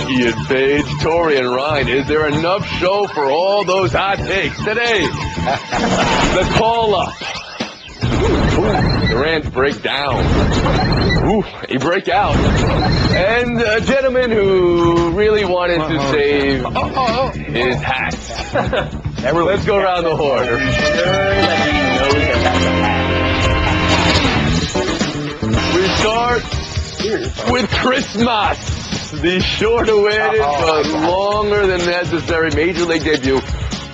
Ian Page, Tori, and Ryan. Is there enough show for all those hot takes today? The call-up. Durant breakdown. A breakout. And a gentleman who really wanted to save his hat. Let's go around the horn. We start with Christmas, the short-awaited but longer than necessary Major League debut,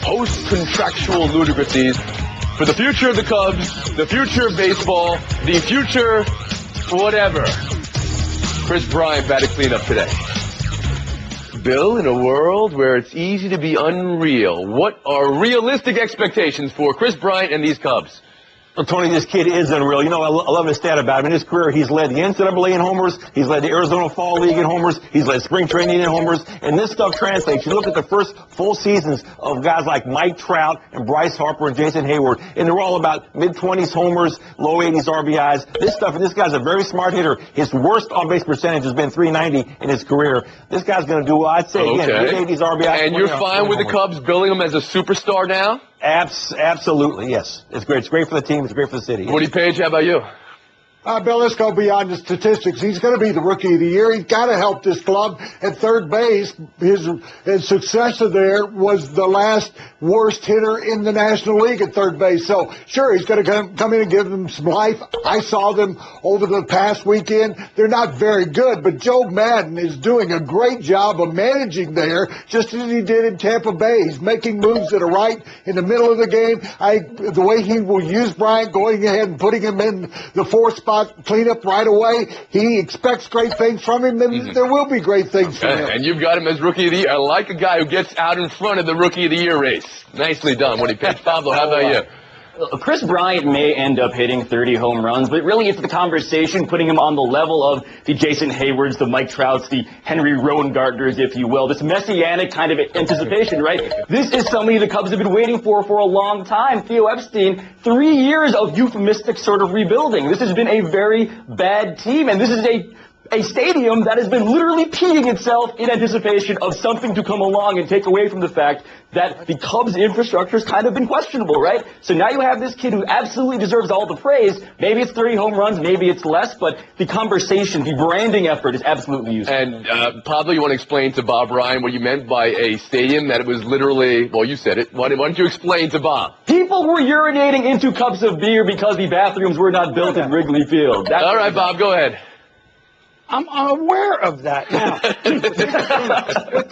post-contractual ludicrosies for the future of the Cubs, the future of baseball, the future whatever. Kris Bryant batted cleanup today. Bill, in a world where it's easy to be unreal, what are realistic expectations for Kris Bryant and these Cubs? Well, Tony, this kid is unreal. You know, I love his stat about him. In his career, he's led the NCAA in homers. He's led the Arizona Fall League in homers. He's led spring training in homers. And this stuff translates. You look at the first full seasons of guys like Mike Trout and Bryce Harper and Jason Hayward, and they're all about mid-20s homers, low 80s RBIs. This stuff, and this guy's a very smart hitter. His worst on-base percentage has been .390 in his career. This guy's going to do, I'd say, again, mid-80s RBIs. And you're fine with the Cubs billing him as a superstar now? Absolutely, yes. It's great. It's great for the team. It's great for the city. Woody Page, how about you? Bill, let's go beyond the statistics. He's going to be the Rookie of the Year. He's got to help this club at third base. His successor there was the last worst hitter in the National League at third base. So, sure, he's going to come in and give them some life. I saw them over the past weekend. They're not very good, but Joe Madden is doing a great job of managing there, just as he did in Tampa Bay. He's making moves that are right in the middle of the game. The way he will use Bryant, going ahead and putting him in the fourth spot, cleanup right away. He expects great things from him, and there will be great things from him. And you've got him as Rookie of the Year. I like a guy who gets out in front of the Rookie of the Year race. Nicely done, Woody Page. Pablo, how about you? Kris Bryant may end up hitting 30 home runs, but really it's the conversation putting him on the level of the Jason Haywards, the Mike Trouts, the Henry Rowengartners, if you will. This messianic kind of anticipation, right? This is somebody the Cubs have been waiting for a long time. Theo Epstein, 3 years of euphemistic sort of rebuilding. This has been a very bad team, and this is a stadium that has been literally peeing itself in anticipation of something to come along and take away from the fact that the Cubs' infrastructure has kind of been questionable, right? So now you have this kid who absolutely deserves all the praise. Maybe it's 30 home runs, maybe it's less, but the conversation, the branding effort is absolutely useful. And Pablo, you want to explain to Bob Ryan what you meant by a stadium that it was literally, well, you said it. Why don't you explain to Bob? People were urinating into cups of beer because the bathrooms were not built at Wrigley Field. All right, Bob, go ahead. I'm aware of that now. What's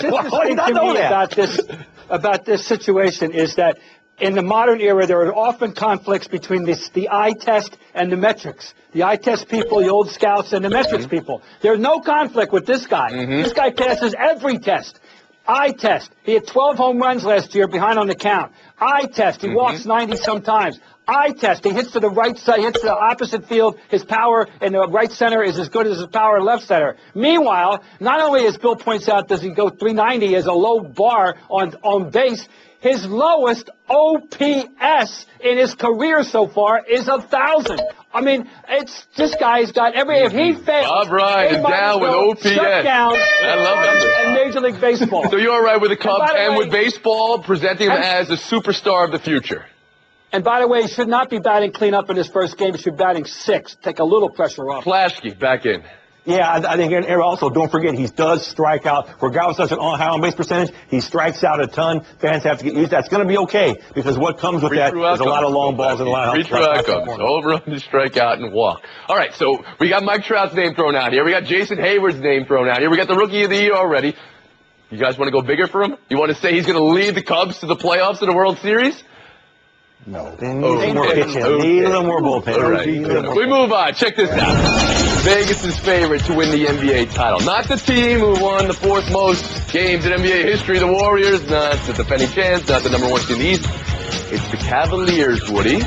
interesting to me about this situation is that in the modern era, there are often conflicts between the eye test and the metrics. The eye test people, the old scouts, and the metrics people. There's no conflict with this guy. This guy passes every test. Eye test. He had 12 home runs last year behind on the count. Eye test. He walks 90 sometimes. Eye test. He hits to the right side, hits to the opposite field. His power in the right center is as good as his power in left center. Meanwhile, not only, as Bill points out, does he go 390 as a low bar on base, his lowest OPS in his career so far is 1,000. I mean, this guy's got if he fails. Bob Ryan is down with OPS. I love that. And Major League Baseball. So you're all right with the Cubs and with baseball presenting him as a superstar of the future? And by the way, he should not be batting cleanup in his first game. He should be batting sixth. Take a little pressure off. Plashke, back in. Yeah, I think, and also, don't forget, he does strike out. Regardless of such an high on-base percentage, he strikes out a ton. Fans have to get used to that. It's going to be okay, because what comes with that is a lot of long balls and a lot of... Free true outcomes. Over, under, strike out, and walk. All right, so we got Mike Trout's name thrown out here. We got Jason Hayward's name thrown out here. We got the Rookie of the Year already. You guys want to go bigger for him? You want to say he's going to lead the Cubs to the playoffs of the World Series? No. They need some more pitching. Need a little more bullpen. All right. We move on. Check this out. Vegas' favorite to win the NBA title. Not the team who won the fourth most games in NBA history, the Warriors. Not the defending champs. Not the number one team in the East. It's the Cavaliers, Woody.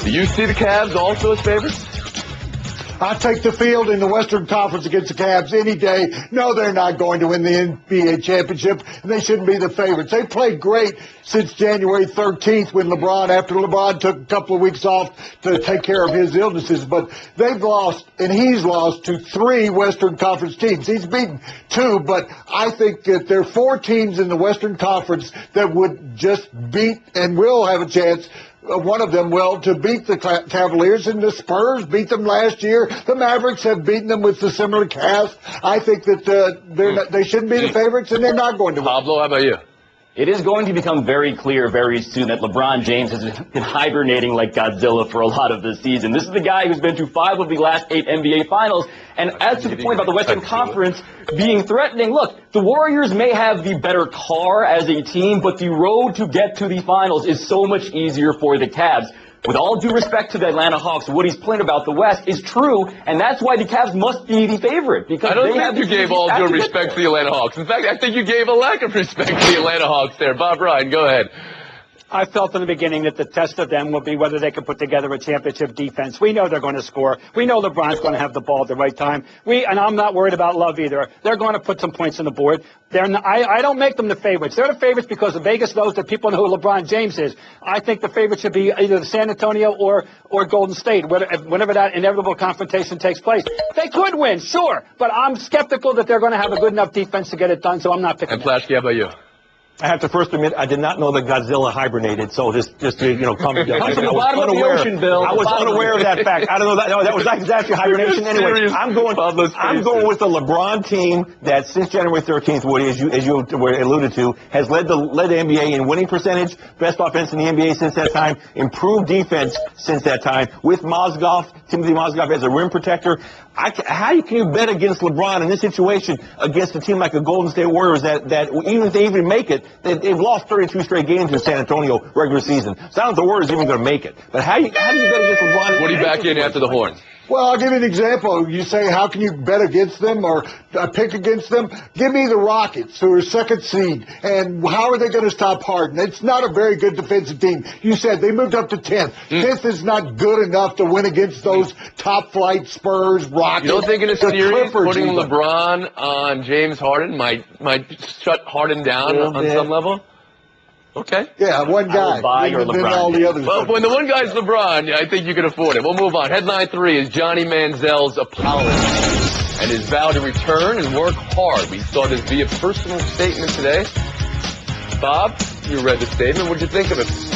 Do you see the Cavs also as favorites? I take the field in the Western Conference against the Cavs any day. No, they're not going to win the NBA championship, and they shouldn't be the favorites. They played great since January 13th when after LeBron took a couple of weeks off to take care of his illnesses. But they've lost, and he's lost to 3 Western Conference teams. He's beaten 2, but I think that there are 4 teams in the Western Conference that would just beat and will have a chance. One of them will to beat the Cavaliers, and the Spurs beat them last year. The Mavericks have beaten them with a similar cast. I think that they shouldn't be the favorites, and they're not going to win. Pablo, how about you? It is going to become very clear very soon that LeBron James has been hibernating like Godzilla for a lot of the season. This is the guy who's been to 5 of the last 8 NBA Finals. And as to the point about the Western Conference being threatening, look, the Warriors may have the better car as a team, but the road to get to the Finals is so much easier for the Cavs. With all due respect to the Atlanta Hawks, what he's playing about the West is true, and that's why the Cavs must be the favorite. Because I don't think you gave all due respect to the Atlanta Hawks. In fact, I think you gave a lack of respect to the Atlanta Hawks there. Bob Ryan, go ahead. I felt in the beginning that the test of them will be whether they can put together a championship defense. We know they're going to score. We know LeBron's going to have the ball at the right time. And I'm not worried about Love either. They're going to put some points on the board. I don't make them the favorites. They're the favorites because Vegas knows that people know who LeBron James is. I think the favorites should be either San Antonio or Golden State, whenever that inevitable confrontation takes place. They could win, sure, but I'm skeptical that they're going to have a good enough defense to get it done, so I'm not picking them. And Flashkey, how about you? I have to first admit, I did not know that Godzilla hibernated, so just to, come to I was unaware. I was unaware of that fact. I don't know that. No, that was exactly hibernation. Anyway, I'm going with the LeBron team that since January 13th, Woody, as you alluded to, has led the NBA in winning percentage, best offense in the NBA since that time, improved defense since that time, with Timothy Mozgov as a rim protector. How can you bet against LeBron in this situation against a team like the Golden State Warriors that even if they even make it, they've lost 32 straight games in San Antonio regular season. So I don't know if the Warriors are even going to make it. But how do you bet against LeBron? What are you back in after the horn? Well, I'll give you an example. You say, how can you bet against them or pick against them? Give me the Rockets, who are second seed, and how are they going to stop Harden? It's not a very good defensive team. You said they moved up to 10th. 10th is not good enough to win against those top-flight Spurs, Rockets. You don't think in a series putting LeBron on James Harden might shut Harden down on some level? Okay. Yeah, one guy. All the others. Well, when the one guy's LeBron, I think you can afford it. We'll move on. Headline 3 is Johnny Manziel's apology and his vow to return and work hard. We saw this via personal statement today. Bob, you read the statement. What did you think of it?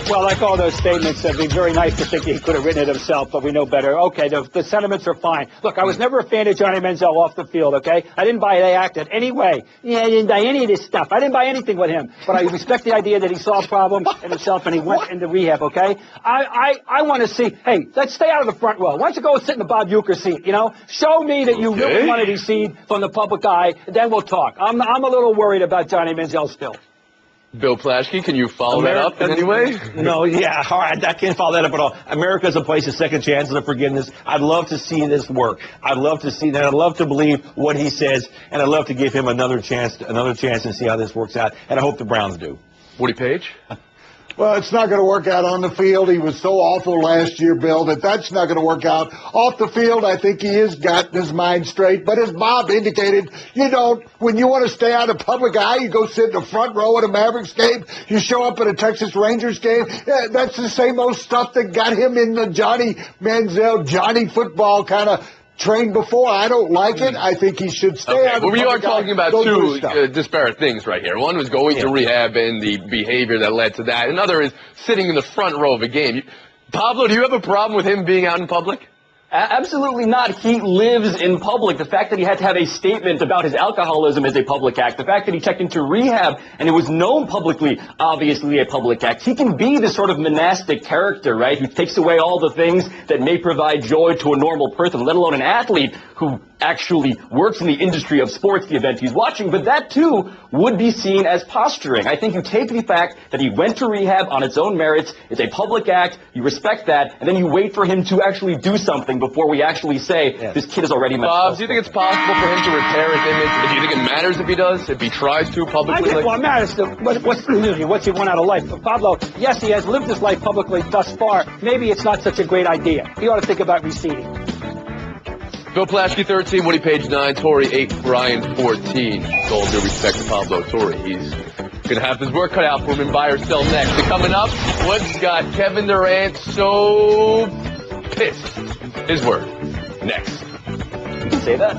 Well, like all those statements, it'd be very nice to think he could have written it himself, but we know better. Okay, the sentiments are fine. Look, I was never a fan of Johnny Manziel off the field, okay? I didn't buy they acted any way. Yeah, I didn't buy any of this stuff. I didn't buy anything with him. But I respect the idea that he saw a problem in himself and he went into rehab, okay? I want to see, hey, let's stay out of the front row. Why don't you go sit in the Bob Uecker seat, Show me that you really want to recede from the public eye, then we'll talk. I'm a little worried about Johnny Manziel still. Bill Plashke, can you follow that up in any way? No, yeah, all right, I can't follow that up at all. America's a place of second chances and forgiveness. I'd love to see this work. I'd love to see that. I'd love to believe what he says, and I'd love to give him another chance and see how this works out, and I hope the Browns do. Woody Page? Well, it's not going to work out on the field. He was so awful last year, Bill, that's not going to work out. Off the field, I think he has gotten his mind straight. But as Bob indicated, when you want to stay out of public eye, you go sit in the front row at a Mavericks game. You show up at a Texas Rangers game. That's the same old stuff that got him in the Johnny Manziel, Johnny football kind of trained before. I don't like it. I think he should stay out of we are talking about two disparate things right here. One was going to rehab and the behavior that led to that. Another is sitting in the front row of a game. Pablo, do you have a problem with him being out in public? Absolutely not. He lives in public. The fact that he had to have a statement about his alcoholism is a public act. The fact that he checked into rehab and it was known publicly, obviously a public act. He can be this sort of monastic character, right, who takes away all the things that may provide joy to a normal person, let alone an athlete who actually works in the industry of sports, the event he's watching. But that, too, would be seen as posturing. I think you take the fact that he went to rehab on its own merits, it's a public act, you respect that, and then you wait for him to actually do something before we actually say this kid is already messed up. Bob, do you think it's possible for him to repair his image? Do you think it matters if he does, if he tries to publicly? Well, it matters. What's he want out of life? Pablo, yes, he has lived his life publicly thus far. Maybe it's not such a great idea. He ought to think about receding. Bill Plaschke 13, Woody Page 9, Torrey 8, Brian 14. With all due respect to Pablo Torrey, he's going to have his work cut out for him in buy or sell next. And coming up, what's got Kevin Durant so pissed? His word. Next. You can say that.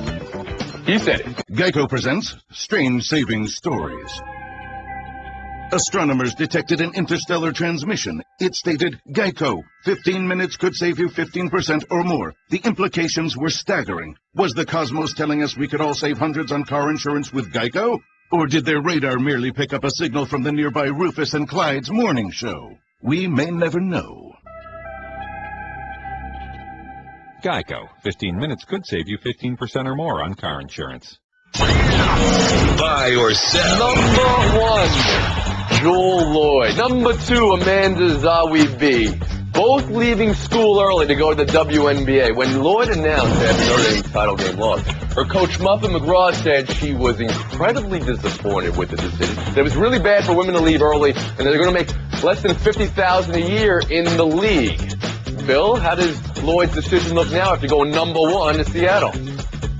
He said it. Geico presents Strange Saving Stories. Astronomers detected an interstellar transmission. It stated, Geico, 15 minutes could save you 15% or more. The implications were staggering. Was the cosmos telling us we could all save hundreds on car insurance with Geico? Or did their radar merely pick up a signal from the nearby Rufus and Clyde's morning show? We may never know. Geico. 15 minutes could save you 15% or more on car insurance. Buy or sell. Number 1, Joel Lloyd. Number 2, Amanda Zawi B. Both leaving school early to go to the WNBA. When Lloyd announced after Notre Dame's title game loss, her coach Muffin McGraw said she was incredibly disappointed with the decision. That it was really bad for women to leave early, and they're going to make less than $50,000 a year in the league. Bill, how does Lloyd's decision look now after going number 1 to Seattle?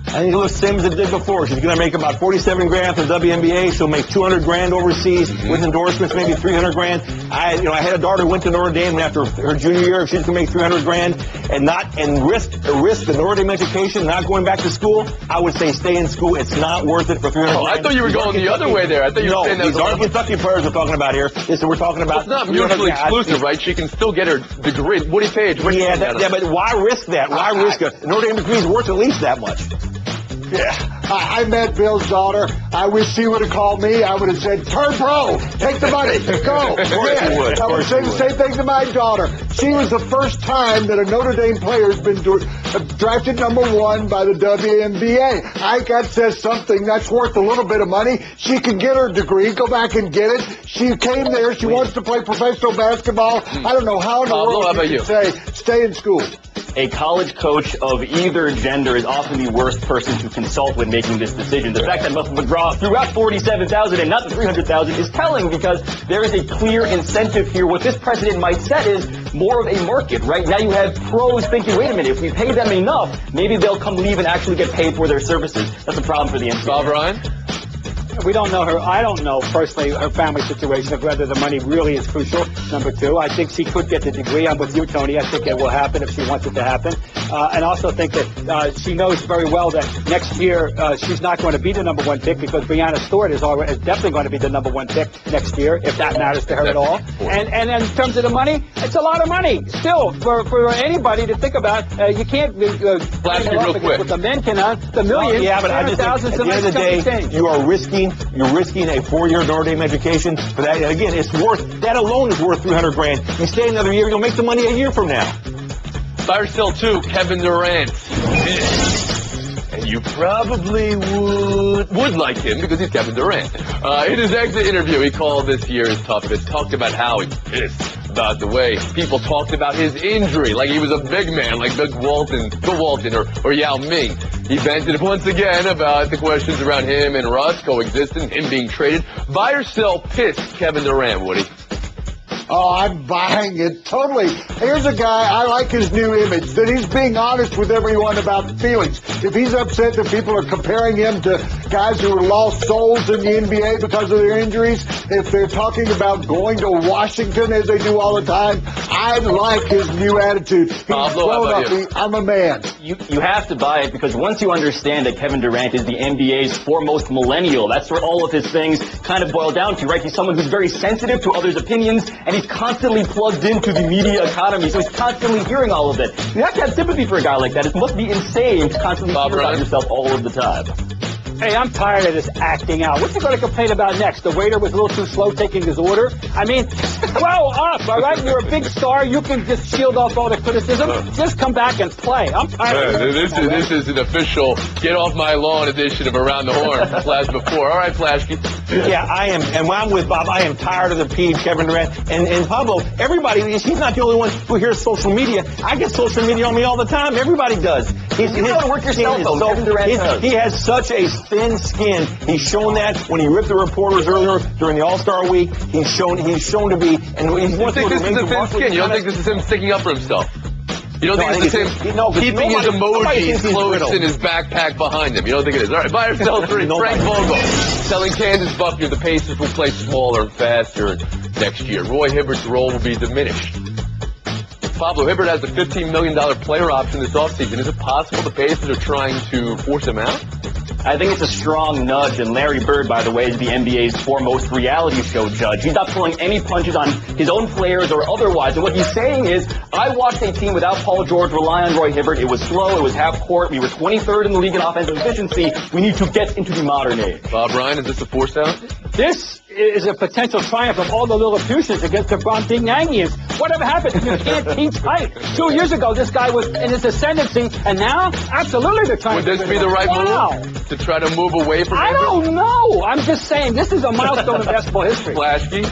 I think it looks the same as it did before. She's going to make about $47 grand for the WNBA. She'll make $200 grand overseas with endorsements, maybe $300 grand. I had a daughter who went to Notre Dame, and after her junior year, if she's going to make $300 grand and risk the Notre Dame education, not going back to school, I would say stay in school. It's not worth it for $300 grand. I thought you were going the other way there. I thought you were saying that these aren't Kentucky players we're talking about here. Listen, we're talking about. It's not mutually exclusive, right? She can still get her degree. Woody Page. But why risk that? Why risk it? Notre Dame degree is worth at least that much. Yeah, I met Bill's daughter. I wish she would have called me. I would have said, turn pro, take the money, go. Of course I would say the same thing to my daughter. She was the first time that a Notre Dame player has been drafted number 1 by the WNBA. I think that says something. That's worth a little bit of money. She can get her degree, go back and get it. She came there. She wants to play professional basketball. I don't know how in the world you can say, stay in school. A college coach of either gender is often the worst person to consult when making this decision. The fact that Muffin McGraw threw out $47,000 and not the $300,000 is telling, because there is a clear incentive here. What this precedent might set is more of a market, right? Now you have pros thinking, wait a minute, if we pay them enough, maybe they'll come leave and actually get paid for their services. That's a problem for the NCAA. Bob Ryan? We don't know her. I don't know personally her family situation of whether the money really is crucial. Number 2, I think she could get the degree. I'm with you, Tony. I think it will happen if she wants it to happen. And also think that she knows very well that next year she's not going to be the number 1 pick, because Brianna Stewart is definitely going to be the number 1 pick next year, if that matters to her at all. And in terms of the money, it's a lot of money still for anybody to think about. You can't Flash it real quick. What the men can the millions. Yeah, but I just think at the end of the day, you're risking a 4-year Notre Dame education for that. And again, that alone is worth $300 grand. You stay another year, you'll make the money a year from now. Fire still 2, Kevin Durant. And you probably would like him because he's Kevin Durant. In his exit interview, he called this year his toughest, talked about how he's pissed about the way people talked about his injury, like he was a big man, like Bill Walton or Yao Ming. He vented once again about the questions around him and Russ coexisting, him being traded. Buy or sell pissed Kevin Durant, Woody? Oh, I'm buying it totally. Here's a guy, I like his new image, that he's being honest with everyone about feelings. If he's upset that people are comparing him to guys who are lost souls in the NBA because of their injuries, if they're talking about going to Washington as they do all the time, I like his new attitude. He's grown up. I'm a man. You have to buy it, because once you understand that Kevin Durant is the NBA's foremost millennial, that's where all of his things kind of boil down to, right? He's someone who's very sensitive to others' opinions, and he's constantly plugged into the media economy, so he's constantly hearing all of it. You have to have sympathy for a guy like that. It must be insane to constantly hear about yourself all of the time. Hey, I'm tired of this acting out. What's he going to complain about next? The waiter was a little too slow taking his order? I mean, grow up, all right? You're a big star. You can just shield off all the criticism. Just come back and play. I'm tired of this is an official get off my lawn edition of Around the Horn. Flash before. All right, Flashkey. Yeah, I am. And when I'm with Bob, I am tired of the peeve, Kevin Durant. And Pablo, everybody, he's not the only one who hears social media. I get social media on me all the time. Everybody does. You got to work yourself, though. Kevin Durant does. He has such a thin skin. He's shown that when he ripped the reporters earlier during the All-Star week. He's shown to be, and he wants to think this is a thin skin? You don't think this is him sticking up for himself? You don't think it's him keeping his emojis close in his backpack behind him? You don't think it is? All right, buy or sell 3. Frank Vogel telling Candace Buckner the Pacers will play smaller and faster next year. Roy Hibbert's role will be diminished. Pablo, Hibbert has a $15 million player option this offseason. Is it possible the Pacers are trying to force him out? I think it's a strong nudge, and Larry Bird, by the way, is the NBA's foremost reality show judge. He's not pulling any punches on his own players or otherwise, and what he's saying is, I watched a team without Paul George rely on Roy Hibbert. It was slow, it was half court, we were 23rd in the league in offensive efficiency. We need to get into the modern age. Bob Ryan, is this a force out? This is a potential triumph of all the Lilliputians against the Bromdingangians. Whatever happened? You can't teach height. 2 years ago, this guy was in his ascendancy, and now, absolutely, they're trying Would to... this be the right move? To try to move away from I Hibbert? don't know. I'm just saying, this is a milestone in basketball history. Flashkey?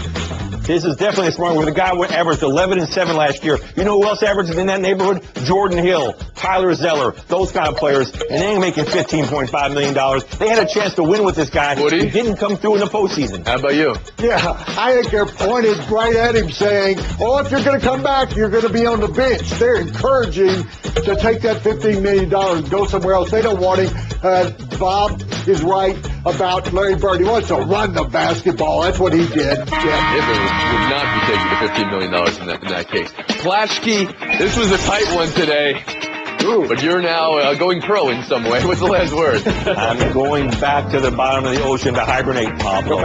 This is definitely a smart move. The guy averaged 11 and 7 last year. You know who else averaged in that neighborhood? Jordan Hill, Tyler Zeller, those kind of players. And they ain't making $15.5 million. They had a chance to win with this guy. Woody? He didn't come through in the postseason. How about you? Yeah, I think they're pointed right at him saying, oh, if you're going to come back, you're going to be on the bench. They're encouraging to take that $15 million and go somewhere else. They don't want him. Bob is right about Larry Bird. He wants to run the basketball. That's what he did. Yeah, Hibbert would not be taking the $15 million in that case. Flashkey, this was a tight one today. Ooh. But you're now going pro in some way. What's the last word? I'm going back to the bottom of the ocean to hibernate, Pablo.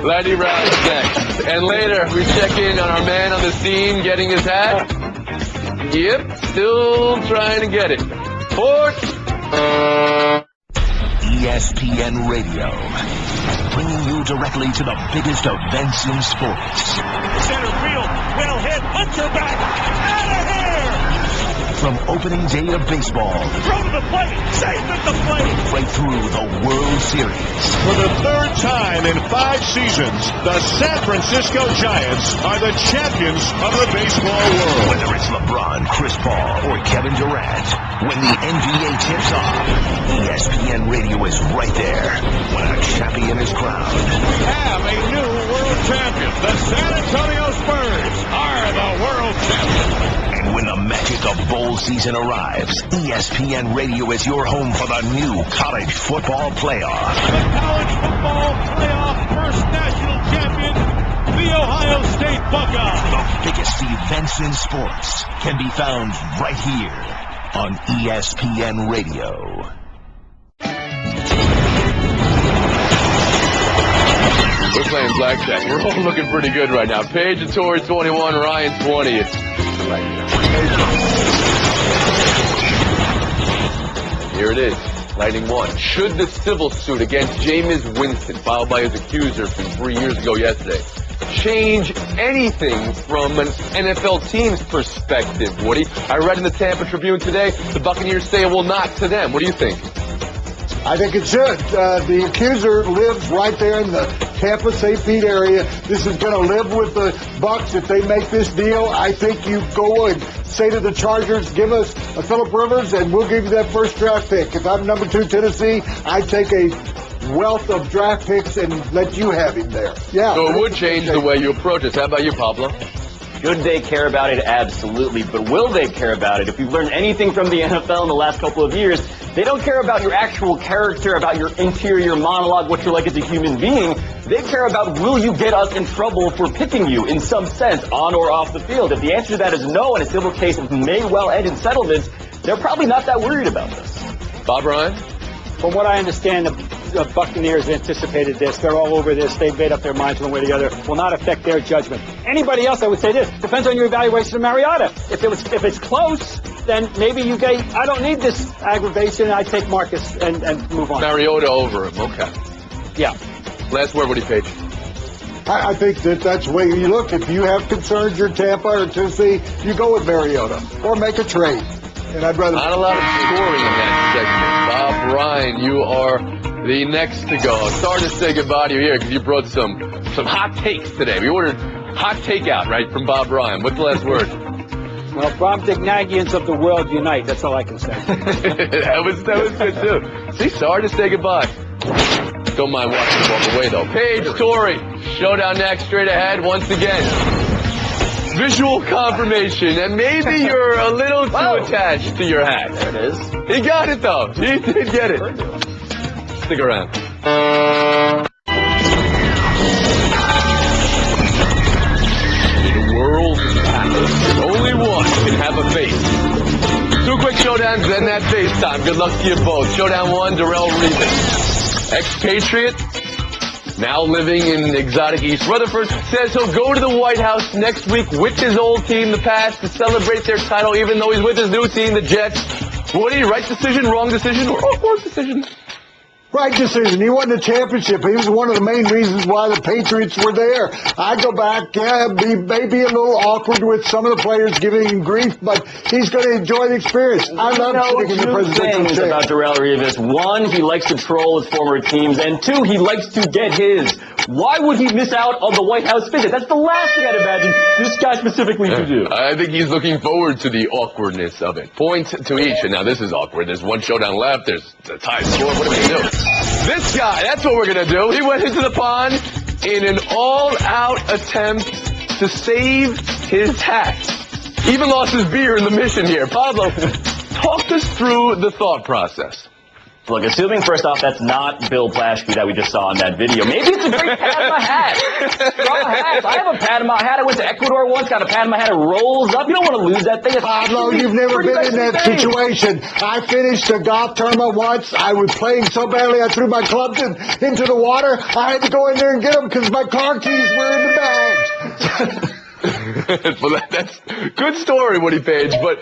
Laddie Rouse next. And later, we check in on our man on the scene getting his hat. Yep, still trying to get it. Sports. ESPN Radio, bringing you directly to the biggest events in sports. Center field, well hit, Hunter back, out of here! From opening day of baseball, Throw to the plate, safe at the plate! right through the World Series. For the 3rd time in 5 seasons, the San Francisco Giants are the champions of the baseball world. Whether it's LeBron, Kris Paul, or Kevin Durant, when the NBA tips off, ESPN Radio is right there when a champion is crowned. We have a new world champion. The San Antonio Spurs are the world champions. And when the magic of bowl season arrives, ESPN Radio is your home for the new college football playoff. The college football playoff first national champion, the Ohio State Buckeyes. The biggest events in sports can be found right here on ESPN Radio. We're playing blackjack. We're all looking pretty good right now. Paige and Torrey 21, Ryan 20. It's here it is. Lightning 1. Should the civil suit against Jameis Winston, filed by his accuser from 3 years ago yesterday, change anything from an NFL team's perspective, Woody? I read in the Tampa Tribune today, the Buccaneers say it will not to them. What do you think? I think it should. The accuser lives right there in the Tampa St. Pete area. This is going to live with the Bucs if they make this deal. I think you go and say to the Chargers, give us a Phillip Rivers, and we'll give you that first draft pick. If I'm number 2 Tennessee, I'd take a wealth of draft picks and let you have him there. Yeah. So it would change the way you approach this. How about you, Pablo? Should they care about it? Absolutely. But will they care about it? If we've learned anything from the NFL in the last couple of years, they don't care about your actual character, about your interior monologue, what you're like as a human being. They care about, will you get us in trouble for picking you in some sense, on or off the field? If the answer to that is no, and a civil case may well end in settlements, they're probably not that worried about this. Bob Ryan? From what I understand, the Buccaneers anticipated this. They're all over this. They've made up their minds one way or the other. Will not affect their judgment. Anybody else, I would say this. Depends on your evaluation of Mariota. If it's close, then maybe you get, I don't need this aggravation. I take Marcus and move on. Mariota over him. Okay. Yeah. Last word, Woody Page. I think that's the way you look. If you have concerns, you're Tampa or Tennessee, you go with Mariota or make a trade. And I'd rather not a lot of scoring in that segment. Bob Ryan, you are the next to go. Sorry to say goodbye to you here because you brought some hot takes today. We ordered hot takeout, right, from Bob Ryan. What's the last word? Well, Bromdingangians of the world unite. That's all I can say. that was good too. See, sorry to say goodbye. Don't mind watching him walk away though. Paige, Torrey, showdown next, straight ahead once again. visual confirmation, and maybe you're a little too attached to your hat. There it is. He got it, though. He did get it. Stick around. In a world of patterns, only one can have a face. 2 quick showdowns, then that face time. Good luck to you both. Showdown 1, Reali. Expatriate, now living in exotic East Rutherford, says he'll go to the White House next week with his old team, the Pats, to celebrate their title, even though he's with his new team, the Jets. Woody, right decision, wrong decision, or awkward decision? Right decision. He won the championship. He was one of the main reasons why the Patriots were there. I go back, maybe a little awkward with some of the players giving him grief, but he's going to enjoy the experience. I love sitting in the presidential chair. About Reali. 1, he likes to troll his former teams, and 2, he likes to get his. Why would he miss out on the White House visit? That's the last thing I'd imagine this guy specifically to do. I think he's looking forward to the awkwardness of it. Points to each, and now this is awkward. There's 1 showdown left. There's a tie score. What are we going to do? This guy, that's what we're going to do. He went into the pond in an all-out attempt to save his hat. Even lost his beer in the mission here. Pablo, talk us through the thought process. Look, assuming first off that's not Bill Plaschke that we just saw in that video, maybe it's a great pat in my hat. I have a pat in my hat. I went to Ecuador once, got a pat in my hat. It rolls up. You don't want to lose that thing. Pablo, you've never been in that situation. I finished a golf tournament once. I was playing so badly I threw my clubs into the water. I had to go in there and get them because my car keys were in the bag. Well, that's good story, Woody Page, but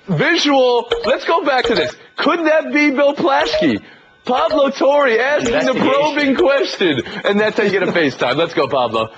visual, let's go back to this. Could that be Bill Plaschke? Pablo Torre asking the probing question. And that's how you get a FaceTime. Let's go, Pablo.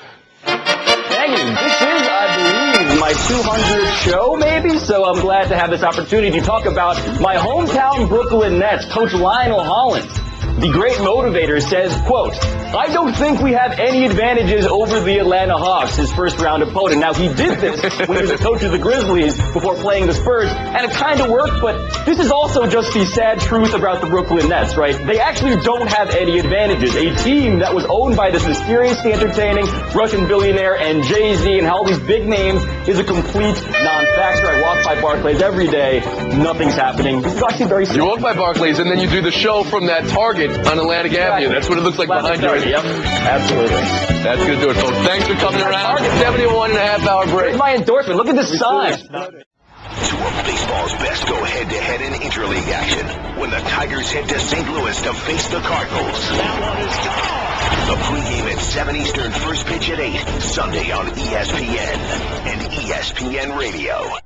Thank you. This is, I believe, my 200th show, maybe, so I'm glad to have this opportunity to talk about my hometown Brooklyn Nets, Coach Lionel Hollins. The great motivator says, quote, I don't think we have any advantages over the Atlanta Hawks, his first-round opponent. Now, he did this when he was the coach of the Grizzlies before playing the Spurs, and it kind of worked, but this is also just the sad truth about the Brooklyn Nets, right? They actually don't have any advantages. A team that was owned by this mysteriously entertaining Russian billionaire and Jay-Z and all these big names is a complete non-factor. I walk by Barclays every day. Nothing's happening. This is actually very simple. You walk by Barclays, and then you do the show from that Target on Atlantic Avenue. That's what it looks like behind you. Yep, absolutely. That's going to do it, folks. Thanks for coming around. 71.5-hour break. Here's my endorsement. Look at this sign. 2 of baseball's best go head-to-head in interleague action when the Tigers head to St. Louis to face the Cardinals. The pregame at 7 Eastern, first pitch at 8, Sunday on ESPN and ESPN Radio.